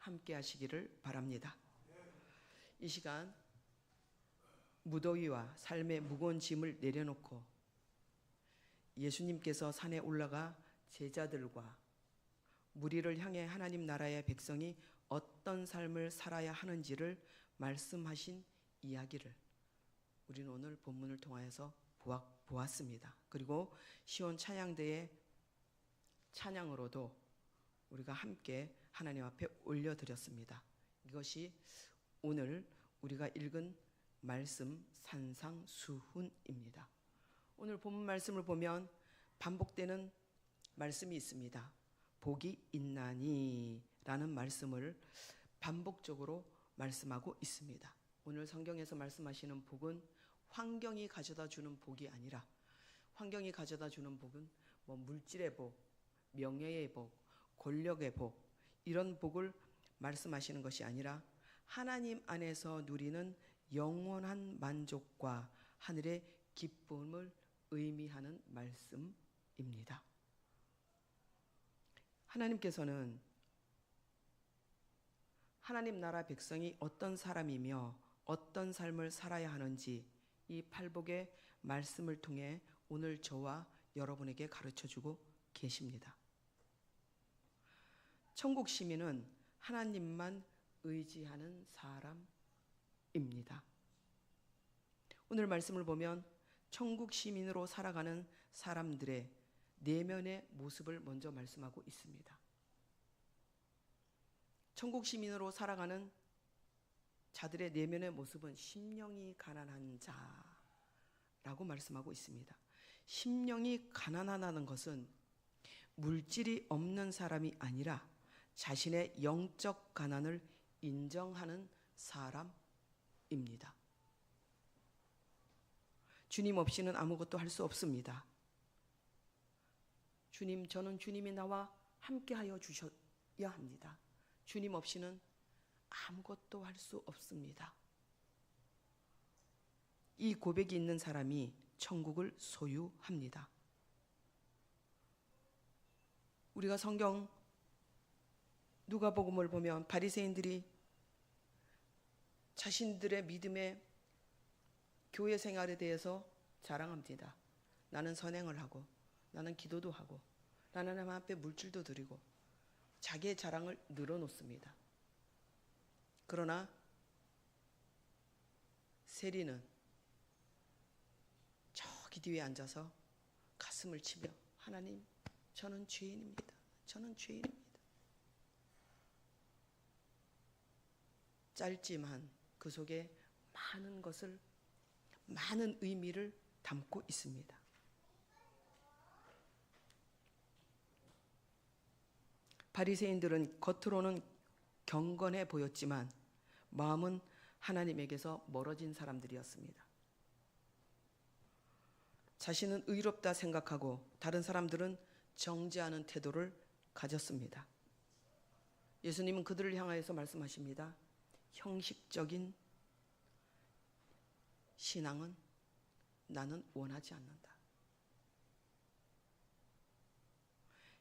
함께 하시기를 바랍니다. 이 시간 무더위와 삶의 무거운 짐을 내려놓고 예수님께서 산에 올라가 제자들과 무리를 향해 하나님 나라의 백성이 어떤 삶을 살아야 하는지를 말씀하신 이야기를 우리는 오늘 본문을 통하여서 보았습니다. 그리고 시온 찬양대의 찬양으로도 우리가 함께 하나님 앞에 올려드렸습니다. 이것이 오늘 우리가 읽은 말씀 산상수훈입니다. 오늘 본문 말씀을 보면 반복되는 말씀이 있습니다. 복이 있나니 라는 말씀을 반복적으로 말씀하고 있습니다. 오늘 성경에서 말씀하시는 복은 환경이 가져다 주는 복이 아니라, 환경이 가져다 주는 복은 뭐 물질의 복, 명예의 복, 권력의 복, 이런 복을 말씀하시는 것이 아니라 하나님 안에서 누리는 영원한 만족과 하늘의 기쁨을 의미하는 말씀입니다. 하나님께서는 하나님 나라 백성이 어떤 사람이며 어떤 삶을 살아야 하는지 이 팔복의 말씀을 통해 오늘 저와 여러분에게 가르쳐주고 계십니다. 천국 시민은 하나님만 의지하는 사람입니다. 오늘 말씀을 보면 천국 시민으로 살아가는 사람들의 내면의 모습을 먼저 말씀하고 있습니다. 천국 시민으로 살아가는 자들의 내면의 모습은 심령이 가난한 자라고 말씀하고 있습니다. 심령이 가난하다는 것은 물질이 없는 사람이 아니라 자신의 영적 가난을 인정하는 사람입니다. 주님 없이는 아무것도 할 수 없습니다. 주님, 저는 주님이 나와 함께하여 주셔야 합니다. 주님 없이는 아무것도 할 수 없습니다. 이 고백이 있는 사람이 천국을 소유합니다. 우리가 성경 누가복음을 보면 바리새인들이 자신들의 믿음의 교회 생활에 대해서 자랑합니다. 나는 선행을 하고, 나는 기도도 하고, 나는 하나님 앞에 물질도 드리고, 자기의 자랑을 늘어놓습니다. 그러나 세리는 저기 뒤에 앉아서 가슴을 치며, 하나님, 저는 죄인입니다. 저는 죄인입니다. 짧지만 그 속에 많은 것을, 많은 의미를 담고 있습니다. 바리새인들은 겉으로는 경건해 보였지만 마음은 하나님에게서 멀어진 사람들이었습니다. 자신은 의롭다 생각하고 다른 사람들은 정죄하는 태도를 가졌습니다. 예수님은 그들을 향하여서 말씀하십니다. 형식적인 신앙은 나는 원하지 않는다.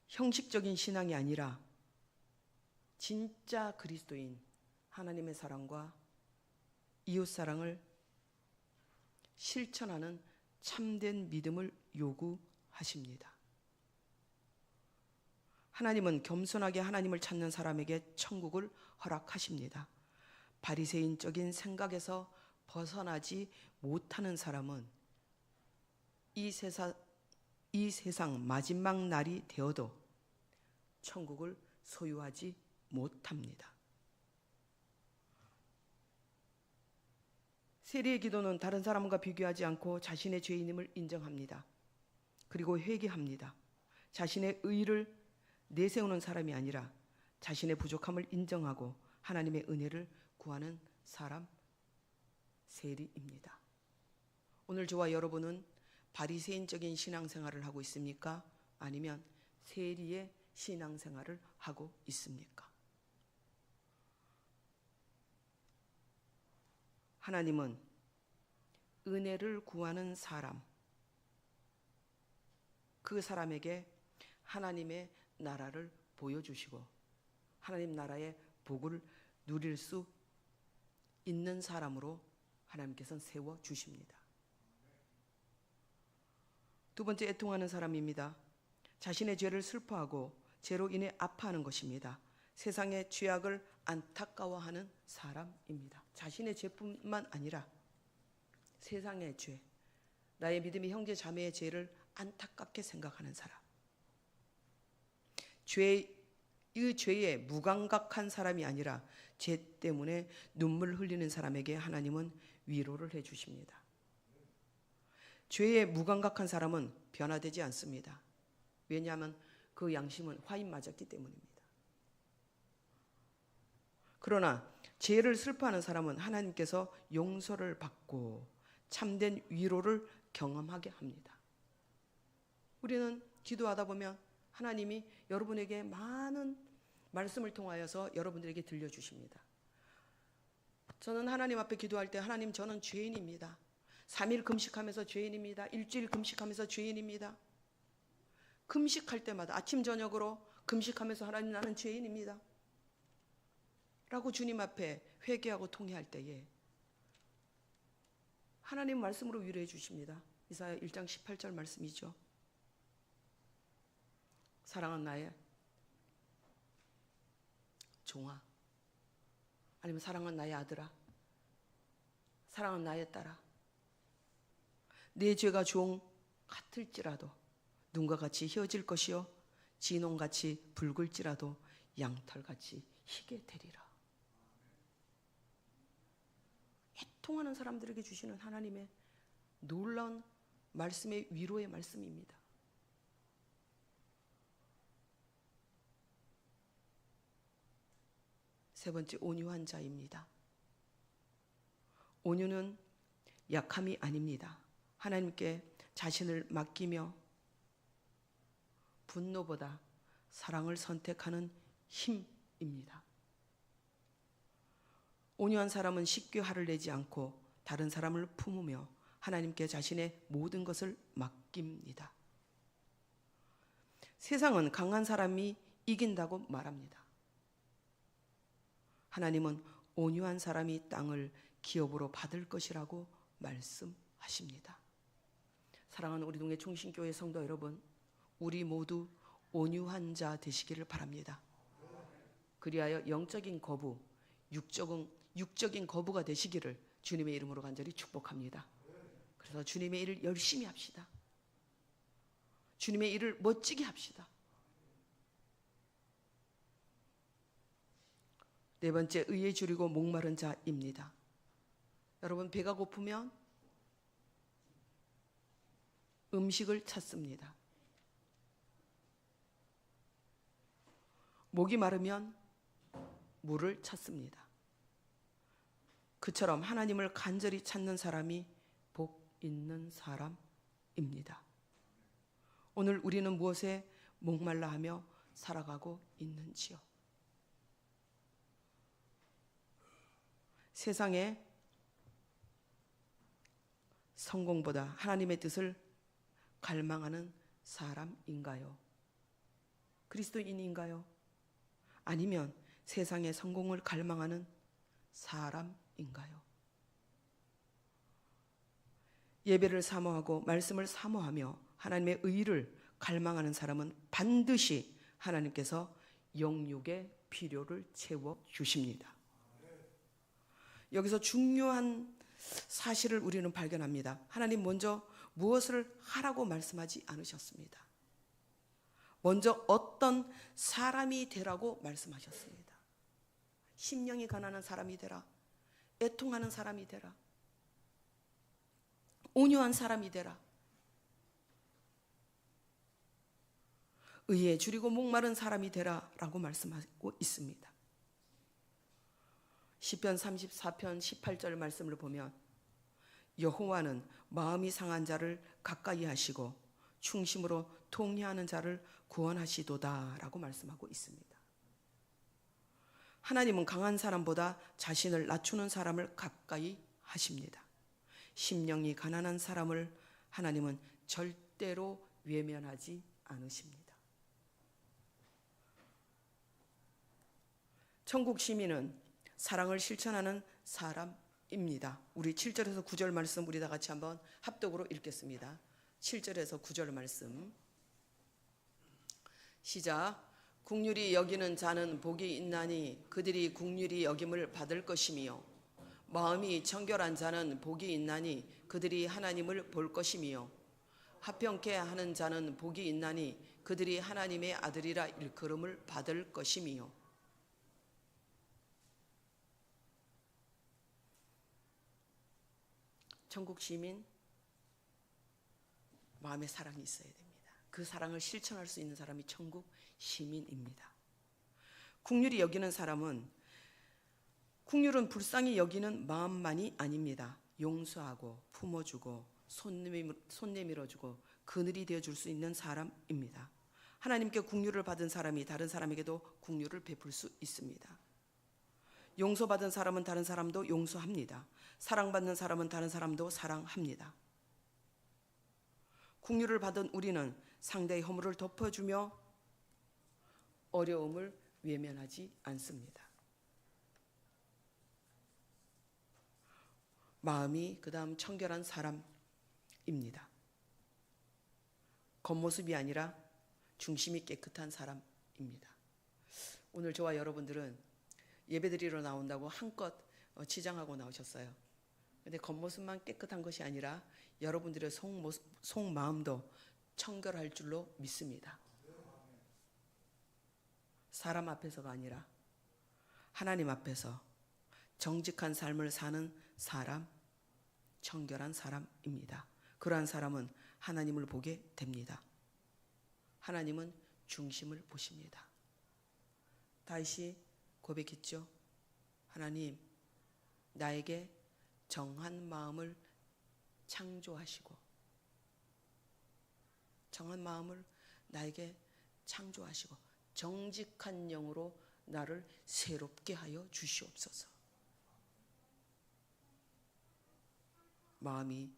형식적인 신앙이 아니라 진짜 그리스도인 하나님의 사랑과 이웃 사랑을 실천하는 참된 믿음을 요구하십니다. 하나님은 겸손하게 하나님을 찾는 사람에게 천국을 허락하십니다. 바리새인적인 생각에서 벗어나지 못하는 사람은 이 세상 마지막 날이 되어도 천국을 소유하지 못합니다. 세리의 기도는 다른 사람과 비교하지 않고 자신의 죄인임을 인정합니다. 그리고 회개합니다. 자신의 의를 내세우는 사람이 아니라 자신의 부족함을 인정하고 하나님의 은혜를 구하는 사람, 세리입니다. 오늘 저와 여러분은 바리새인적인 신앙생활을 하고 있습니까? 아니면 세리의 신앙생활을 하고 있습니까? 하나님은 은혜를 구하는 사람, 그 사람에게 하나님의 나라를 보여주시고 하나님 나라의 복을 누릴 수 있는 사람으로 하나님께서는 세워주십니다. 두 번째, 애통하는 사람입니다. 자신의 죄를 슬퍼하고 죄로 인해 아파하는 것입니다. 세상의 죄악을 안타까워하는 사람입니다. 자신의 죄뿐만 아니라 세상의 죄, 나의 믿음의 형제 자매의 죄를 안타깝게 생각하는 사람, 이 죄에 무감각한 사람이 아니라 죄 때문에 눈물 흘리는 사람에게 하나님은 위로를 해주십니다. 죄에 무감각한 사람은 변화되지 않습니다. 왜냐하면 그 양심은 화인 맞았기 때문입니다. 그러나 죄를 슬퍼하는 사람은 하나님께서 용서를 받고 참된 위로를 경험하게 합니다. 우리는 기도하다 보면 하나님이 여러분에게 많은 말씀을 통하여서 여러분들에게 들려주십니다. 저는 하나님 앞에 기도할 때 하나님, 저는 죄인입니다. 3일 금식하면서 죄인입니다. 일주일 금식하면서 죄인입니다. 금식할 때마다 아침 저녁으로 금식하면서 하나님, 나는 죄인입니다 라고 주님 앞에 회개하고 통회할 때에 하나님 말씀으로 위로해 주십니다. 이사야 1장 18절 말씀이죠. 사랑하는 나의 종아, 아니면 사랑하는 나의 아들아, 사랑하는 나의 딸아, 내 죄가 종 같을지라도 눈과 같이 희어질 것이요 진홍같이 붉을지라도 양털같이 희게 되리라. 애통하는 사람들에게 주시는 하나님의 놀라운 말씀의 위로의 말씀입니다. 세 번째, 온유한 자입니다. 온유는 약함이 아닙니다. 하나님께 자신을 맡기며 분노보다 사랑을 선택하는 힘입니다. 온유한 사람은 쉽게 화를 내지 않고 다른 사람을 품으며 하나님께 자신의 모든 것을 맡깁니다. 세상은 강한 사람이 이긴다고 말합니다. 하나님은 온유한 사람이 땅을 기업으로 받을 것이라고 말씀하십니다. 사랑하는 우리 동네 충신교회 성도 여러분, 우리 모두 온유한 자 되시기를 바랍니다. 그리하여 영적인 거부, 육적인 거부가 되시기를 주님의 이름으로 간절히 축복합니다. 그래서 주님의 일을 열심히 합시다. 주님의 일을 멋지게 합시다. 네 번째, 의에 줄이고 목마른 자입니다. 여러분, 배가 고프면 음식을 찾습니다. 목이 마르면 물을 찾습니다. 그처럼 하나님을 간절히 찾는 사람이 복 있는 사람입니다. 오늘 우리는 무엇에 목말라 하며 살아가고 있는지요? 세상의 성공보다 하나님의 뜻을 갈망하는 사람인가요? 그리스도인인가요? 아니면 세상의 성공을 갈망하는 사람인가요? 예배를 사모하고 말씀을 사모하며 하나님의 의를 갈망하는 사람은 반드시 하나님께서 영육의 필요를 채워주십니다. 여기서 중요한 사실을 우리는 발견합니다. 하나님 먼저 무엇을 하라고 말씀하지 않으셨습니다. 먼저 어떤 사람이 되라고 말씀하셨습니다. 심령이 가난한 사람이 되라, 애통하는 사람이 되라, 온유한 사람이 되라, 의에 줄이고 목마른 사람이 되라 라고 말씀하고 있습니다. 시편 34편 18절 말씀을 보면 여호와는 마음이 상한 자를 가까이 하시고 충심으로 통회하는 자를 구원하시도다 라고 말씀하고 있습니다. 하나님은 강한 사람보다 자신을 낮추는 사람을 가까이 하십니다. 심령이 가난한 사람을 하나님은 절대로 외면하지 않으십니다. 천국 시민은 사랑을 실천하는 사람입니다. 우리 7절에서 9절 말씀 우리 다 같이 한번 합독으로 읽겠습니다. 7절에서 9절 말씀 시작. 긍휼히 여기는 자는 복이 있나니 그들이 긍휼히 여김을 받을 것이며 마음이 청결한 자는 복이 있나니 그들이 하나님을 볼 것이며 화평케 하는 자는 복이 있나니 그들이 하나님의 아들이라 일컬음을 받을 것이며 천국 시민 마음에 사랑이 있어야 됩니다. 그 사랑을 실천할 수 있는 사람이 천국 시민입니다. 긍휼히 여기는 사람은 긍휼은 불쌍히 여기는 마음만이 아닙니다. 용서하고 품어주고 손 내밀어주고 그늘이 되어줄 수 있는 사람입니다. 하나님께 긍휼을 받은 사람이 다른 사람에게도 긍휼을 베풀 수 있습니다. 용서받은 사람은 다른 사람도 용서합니다. 사랑받는 사람은 다른 사람도 사랑합니다. 긍휼을 받은 우리는 상대의 허물을 덮어주며 어려움을 외면하지 않습니다. 마음이 그다음 청결한 사람입니다. 겉모습이 아니라 중심이 깨끗한 사람입니다. 오늘 저와 여러분들은 예배드리러 나온다고 한껏 치장하고 나오셨어요. 그런데 겉모습만 깨끗한 것이 아니라 여러분들의 속마음도 청결할 줄로 믿습니다. 사람 앞에서가 아니라 하나님 앞에서 정직한 삶을 사는 사람, 청결한 사람입니다. 그러한 사람은 하나님을 보게 됩니다. 하나님은 중심을 보십니다. 다시 고백했죠. 하나님, 나에게 정한 마음을 창조하시고 정한 마음을 나에게 창조하시고 정직한 영으로 나를 새롭게 하여 주시옵소서. 마음이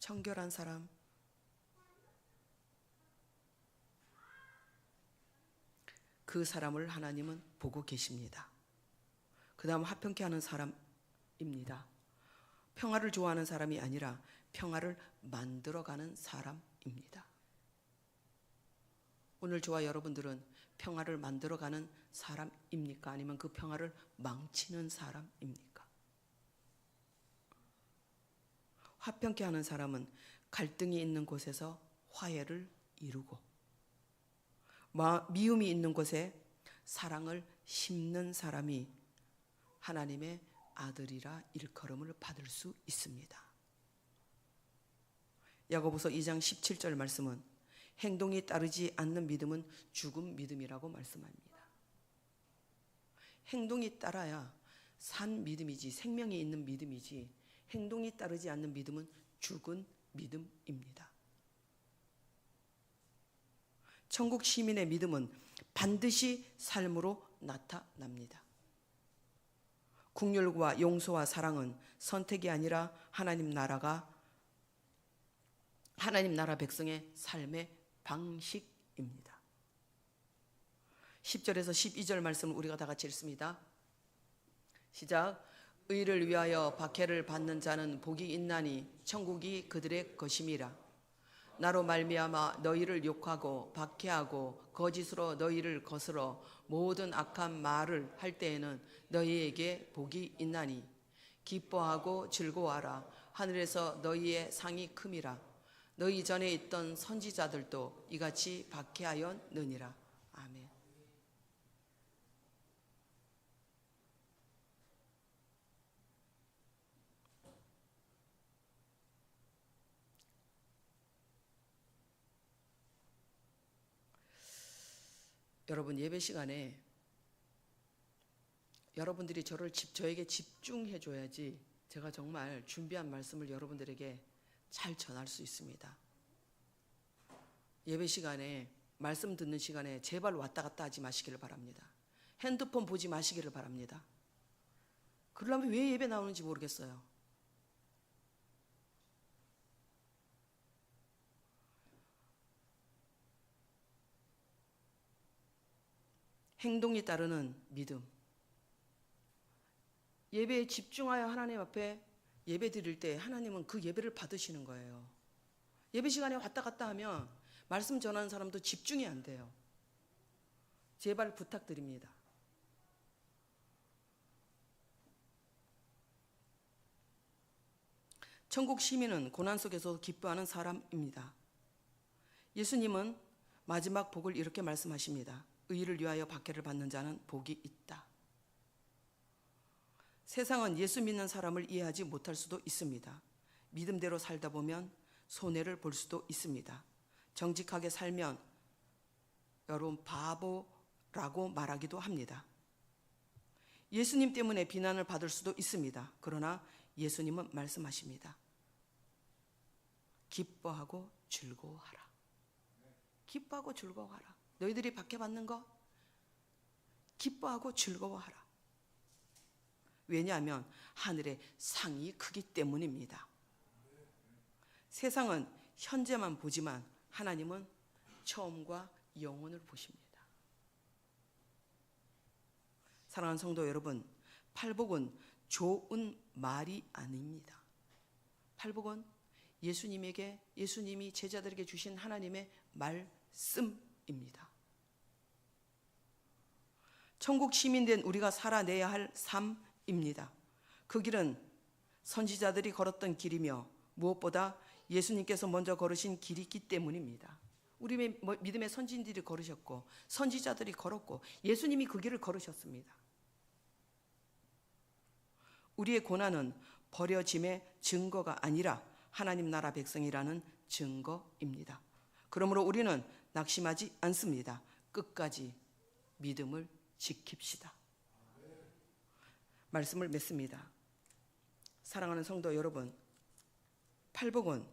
청결한 사람, 그 사람을 하나님은 보고 계십니다. 그 다음 화평케 하는 사람입니다. 평화를 좋아하는 사람이 아니라 평화를 만들어가는 사람입니다. 오늘 저와 여러분들은 평화를 만들어가는 사람입니까? 아니면 그 평화를 망치는 사람입니까? 화평케 하는 사람은 갈등이 있는 곳에서 화해를 이루고 미움이 있는 곳에 사랑을 심는 사람이 하나님의 아들이라 일컬음을 받을 수 있습니다. 야고보서 2장 17절 말씀은 행동이 따르지 않는 믿음은 죽은 믿음이라고 말씀합니다. 행동이 따라야 산 믿음이지 생명이 있는 믿음이지 행동이 따르지 않는 믿음은 죽은 믿음입니다. 천국 시민의 믿음은 반드시 삶으로 나타납니다. 긍휼과 용서와 사랑은 선택이 아니라 하나님 나라 백성의 삶의 방식입니다. 10절에서 12절 말씀을 우리가 다 같이 읽습니다. 시작. 의를 위하여 박해를 받는 자는 복이 있나니 천국이 그들의 것임이라. 나로 말미암아 너희를 욕하고 박해하고 거짓으로 너희를 거스러 모든 악한 말을 할 때에는 너희에게 복이 있나니 기뻐하고 즐거워하라. 하늘에서 너희의 상이 큼이라. 너희 전에 있던 선지자들도 이같이 박해하였느니라. 아멘. 여러분, 예배 시간에 여러분들이 저에게 집중해 줘야지 제가 정말 준비한 말씀을 여러분들에게 잘 전할 수 있습니다. 예배 시간에 말씀 듣는 시간에 제발 왔다 갔다 하지 마시기를 바랍니다. 핸드폰 보지 마시기를 바랍니다. 그러려면 왜 예배 나오는지 모르겠어요. 행동이 따르는 믿음, 예배에 집중하여 하나님 앞에 예배 드릴 때 하나님은 그 예배를 받으시는 거예요. 예배 시간에 왔다 갔다 하면 말씀 전하는 사람도 집중이 안 돼요. 제발 부탁드립니다. 천국 시민은 고난 속에서 기뻐하는 사람입니다. 예수님은 마지막 복을 이렇게 말씀하십니다. 의를 위하여 박해를 받는 자는 복이 있다. 세상은 예수 믿는 사람을 이해하지 못할 수도 있습니다. 믿음대로 살다 보면 손해를 볼 수도 있습니다. 정직하게 살면 여러분 바보라고 말하기도 합니다. 예수님 때문에 비난을 받을 수도 있습니다. 그러나 예수님은 말씀하십니다. 기뻐하고 즐거워하라. 기뻐하고 즐거워하라. 너희들이 박해받는 거 기뻐하고 즐거워하라. 왜냐하면 하늘의 상이 크기 때문입니다. 세상은 현재만 보지만 하나님은 처음과 영원을 보십니다. 사랑하는 성도 여러분, 팔복은 좋은 말이 아닙니다. 팔복은 예수님이 제자들에게 주신 하나님의 말씀입니다. 천국 시민된 우리가 살아내야 할 삶입니다. 그 길은 선지자들이 걸었던 길이며 무엇보다 예수님께서 먼저 걸으신 길이기 때문입니다. 우리 믿음의 선진들이 걸으셨고 선지자들이 걸었고 예수님이 그 길을 걸으셨습니다. 우리의 고난은 버려짐의 증거가 아니라 하나님 나라 백성이라는 증거입니다. 그러므로 우리는 낙심하지 않습니다. 끝까지 믿음을 지킵시다. 말씀을 맺습니다. 사랑하는 성도 여러분, 팔복은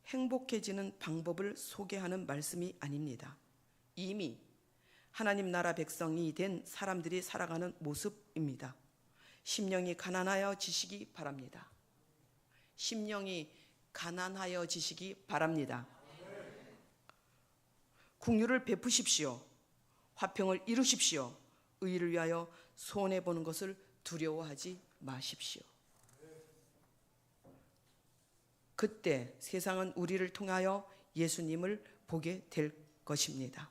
행복해지는 방법을 소개하는 말씀이 아닙니다. 이미 하나님 나라 백성이 된 사람들이 살아가는 모습입니다. 심령이 가난하여지시기 바랍니다. 심령이 가난하여지시기 바랍니다. 긍휼을 베푸십시오. 화평을 이루십시오. 의를 위하여 손해보는 것을 두려워하지 마십시오. 그때 세상은 우리를 통하여 예수님을 보게 될 것입니다.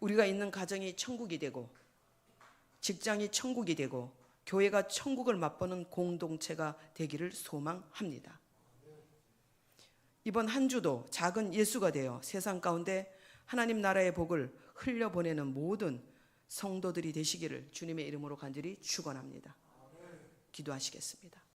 우리가 있는 가정이 천국이 되고 직장이 천국이 되고 교회가 천국을 맛보는 공동체가 되기를 소망합니다. 이번 한 주도 작은 예수가 되어 세상 가운데 하나님 나라의 복을 흘려보내는 모든 성도들이 되시기를 주님의 이름으로 간절히 축원합니다. 기도하시겠습니다.